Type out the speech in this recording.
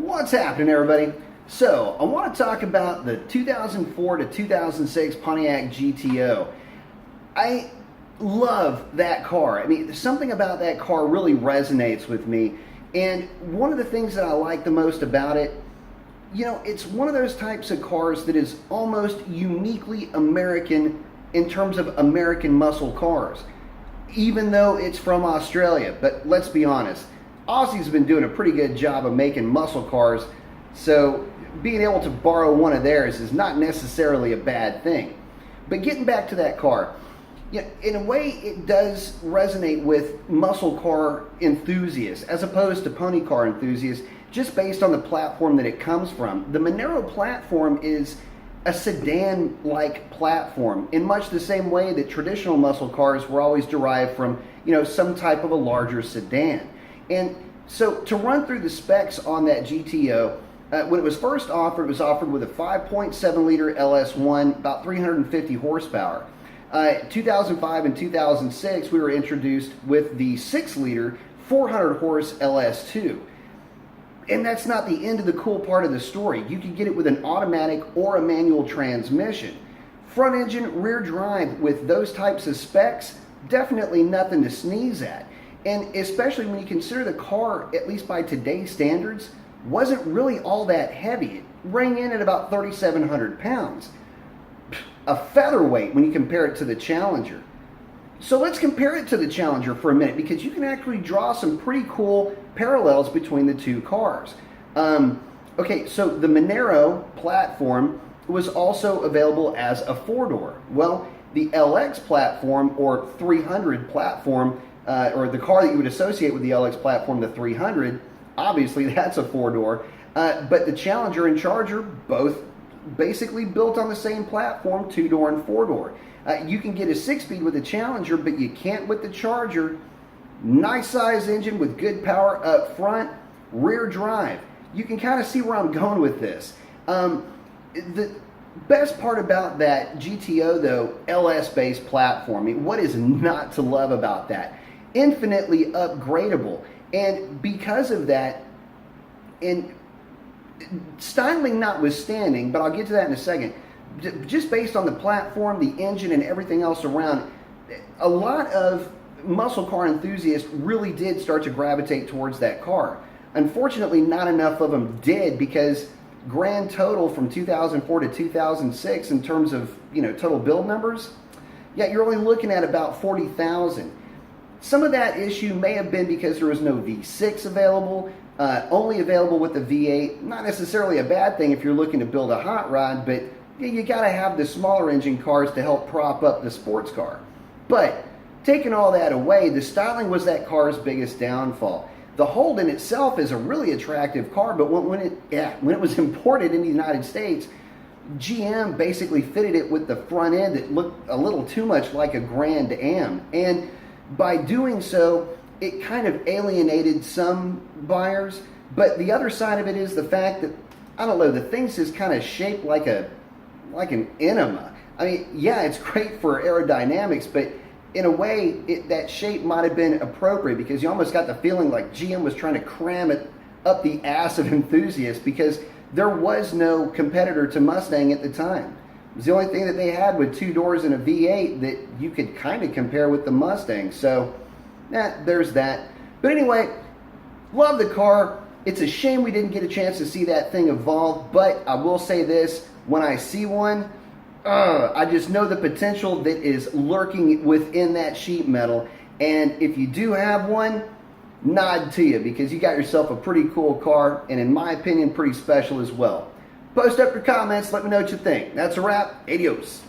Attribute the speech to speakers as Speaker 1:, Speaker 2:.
Speaker 1: What's happening, everybody? So, I want to talk about the 2004 to 2006 Pontiac GTO. I love that car. I mean, something about that car really resonates with me. And one of the things that I like the most about it, it's one of those types of cars that is almost uniquely American in terms of American muscle cars, even though it's from Australia. But let's be honest, Aussies have been doing a pretty good job of making muscle cars, so being able to borrow one of theirs is not necessarily a bad thing. But getting back to that car, in a way it does resonate with muscle car enthusiasts as opposed to pony car enthusiasts, just based on the platform that it comes from. The Monero platform is a sedan-like platform in much the same way that traditional muscle cars were always derived from, some type of a larger sedan. And so to run through the specs on that GTO, when it was first offered, it was offered with a 5.7 liter LS1, about 350 horsepower. 2005 and 2006, we were introduced with the 6 liter, 400 horse LS2. And that's not the end of the cool part of the story. You can get it with an automatic or a manual transmission. Front engine, rear drive with those types of specs, definitely nothing to sneeze at. And especially when you consider the car, at least by today's standards, wasn't really all that heavy. It rang in at about 3,700 pounds. A featherweight when you compare it to the Challenger. So let's compare it to the Challenger for a minute, because you can actually draw some pretty cool parallels between the two cars. Okay, so the Monero platform was also available as a four-door. Well, the LX platform, or 300 platform, or the car that you would associate with the LX platform, the 300, obviously that's a four-door. But the Challenger and Charger, both basically built on the same platform, two-door and four-door. You can get a 6-speed with the Challenger, but you can't with the Charger. Nice size engine with good power up front, rear drive. You can kind of see where I'm going with this. The best part about that GTO, though, LS-based platform, what is not to love about that? Infinitely upgradable. And because of that, and styling notwithstanding, but I'll get to that in a second, just based on the platform, the engine, and everything else around, a lot of muscle car enthusiasts really did start to gravitate towards that car. Unfortunately, not enough of them did, because grand total from 2004 to 2006 in terms of total build numbers, you're only looking at about 40,000. Some of that issue may have been because there was no V6 available, only available with the V8. Not necessarily a bad thing if you're looking to build a hot rod, but you got to have the smaller engine cars to help prop up the sports car. But taking all that away, the styling was that car's biggest downfall. The Holden itself is a really attractive car, but when it was imported in the United States, GM basically fitted it with the front end that looked a little too much like a Grand Am. And by doing so, it kind of alienated some buyers. But the other side of it is the fact that, I don't know, the thing's just kind of shaped like an enema. I mean, yeah, it's great for aerodynamics, but in a way, that shape might have been appropriate, because you almost got the feeling like GM was trying to cram it up the ass of enthusiasts, because there was no competitor to Mustang at the time. It was the only thing that they had with two doors and a V8 that you could kind of compare with the Mustang. So, there's that. But anyway, love the car. It's a shame we didn't get a chance to see that thing evolve, but I will say this, when I see one, I just know the potential that is lurking within that sheet metal. And if you do have one, nod to you, because you got yourself a pretty cool car, and in my opinion, pretty special as well. Post up your comments, let me know what you think. That's a wrap. Adios.